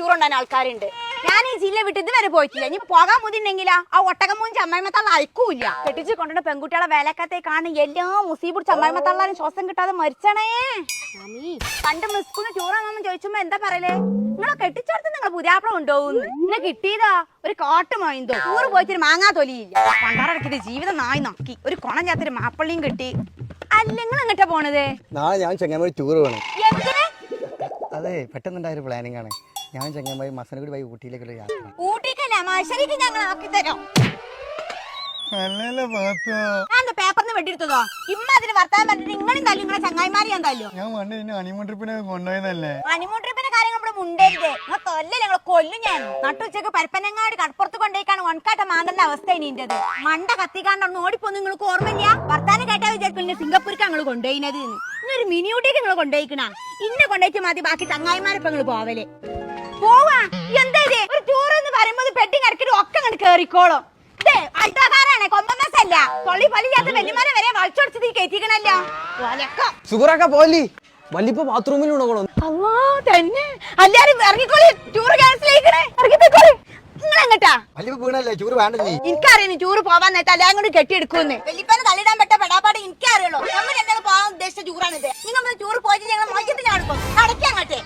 Tour ഉണ്ടാകുന്ന ആൾക്കാരുണ്ട്. ഞാൻ ഈ ജില്ല വിട്ട് ഇതുവരെ പോയിട്ടില്ല. ഇനി പോകാൻ മുതിണ്ടെങ്കിലാ ആ ഒട്ടകമൂഞ്ചി അമ്മായിമത്തള്ള അയക്കൂല. കെട്ടിച്ച് കൊണ്ടുവന്ന പെൺകുട്ടികളെ വേലക്കത്തെ കാണുന്ന എല്ലാ മുസീബുടിച്ച അമ്മായിമത്തള്ളാരും ശ്വാസം കിട്ടാതെ മരിച്ചണേ. പണ്ട് സ്കൂളിൽ ടൂറാണെന്ന് ചോദിച്ചുമ്പോ എന്താ പറയലേ, നിങ്ങളെ കെട്ടിച്ചോടത്ത് നിങ്ങൾ പുതിയാപ്പള കൊണ്ടുപോകുന്നു. ഇന്നെ കിട്ടിയതാ ഒരു കാട്ടുമായിന്തോ. ടൂറ് പോയിട്ട് മാങ്ങാ തൊലിയില്ല. പണ്ടാറടക്കിട്ട് ജീവിതം നായി നോക്കി ഒരു കുണം ചേർത്തൊരു മാപ്പള്ളിയും കിട്ടി. അല്ല നിങ്ങൾ എങ്ങോട്ടാ പോണത്? നാളെ ഞാൻ ചെങ്ങായി ടൂർ പോകണം. എന്തിന്? അതെ, പെട്ടെന്നുണ്ടായ ഒരു പ്ലാനിങ് ആണ്. ഞാൻ ചെങ്ങായി മസനഗുഡി പോയി ഊട്ടിയിലേക്കുള്ള യാത്ര. ഊട്ടിക്കല്ല മത്സരിക്ക് ഞങ്ങൾ ആക്കി തരാം. പേപ്പറിന് വെട്ടിയെടുത്തതോ ഇമ്മതിന് വർത്താൻ പറഞ്ഞിട്ട് നിങ്ങളും തല്ലു നിങ്ങളെ ചങ്ങായിമാരി ഞാൻ തല്ലു. ഞാൻ പണ്ട് നിന്നെ ഹണിമൂൺ ട്രിപ്പിനെ കൊണ്ടുപോയതല്ലേ. ഹണിമൂൺ ട്രിപ്പിന്റെ കാര്യം ഇവിടെ മുണ്ടരുത്. നിങ്ങൾ കൊല്ലേ ഞങ്ങൾ കൊല്ലും. ഞാൻ നട്ടുച്ചക്ക് പരപ്പനങ്ങാടി കടപ്പുറത്ത് കൊണ്ടേക്കാണ് ഒൺകാട്ട മാന്തന്റെ അവസ്ഥ ഇനിന്റത്. മണ്ട കത്തിക്കാണ്ടൊന്ന് ഓടിപ്പോ നിങ്ങൾക്ക് ഓർമ്മയില്ല? വർത്താനം കേട്ടാ വിചാരിക്കില്ല സിംഗപ്പൂർക്ക് ഞങ്ങൾ കൊണ്ടുപോയിനത്. ഇന്നൊരു മിനി ഊട്ടിക്ക് നിങ്ങൾ കൊണ്ടുപോയിക്കണ. ഇന്നെ കൊണ്ടുപോയിട്ട് മതി ബാക്കി ചങ്ങായിമാരിപ്പോ നിങ്ങൾ പോവല്. പോവാ എന്താ ഒരു ടൂർ എന്ന് പറയുമ്പോൾ പെട്ടി കിടക്കിട്ട് ഒക്കെ അങ്ങോട്ട് കേറിക്കോളൂ. അൾട്ടാകാരാണ് കൊമ്പമസല്ല തൊള്ളി പലിയാത്ത വെല്ലുമാനെ വരെ വളച്ചൊടിച്ചത് കയറ്റിക്കണല്ലോ. സുഖറൊക്കെ പോലെ വല്ലിപ്പോ ബാത്റൂമിൽ ഉണക്കണം. തന്നെ എല്ലാരും ഇറങ്ങിക്കോളി. ടൂർ ക്യാൻസൽ ചെയ്യണേ. ഇറങ്ങിപ്പോയിക്കോളി. നിങ്ങൾ എങ്ങട്ടാ? എനിക്കറിയാം ടൂർ പോവാൻ നേരത്തെ എല്ലാം കൂടി കെട്ടിയെടുക്കുമെന്ന്. വെല്ലിപ്പനെ തള്ളിടാൻ പറ്റ പെടാപ്പാട് എനിക്കറിയുള്ളൂ. നമ്മൾ എന്തായാലും പോകാൻ ഉദ്ദേശിച്ച ടൂറാണിത്. നിങ്ങൾ ടൂർ പോയിട്ട് ഞങ്ങൾ മോചത്തിന് നടക്കും. നടക്കാങ്ങട്ടെ.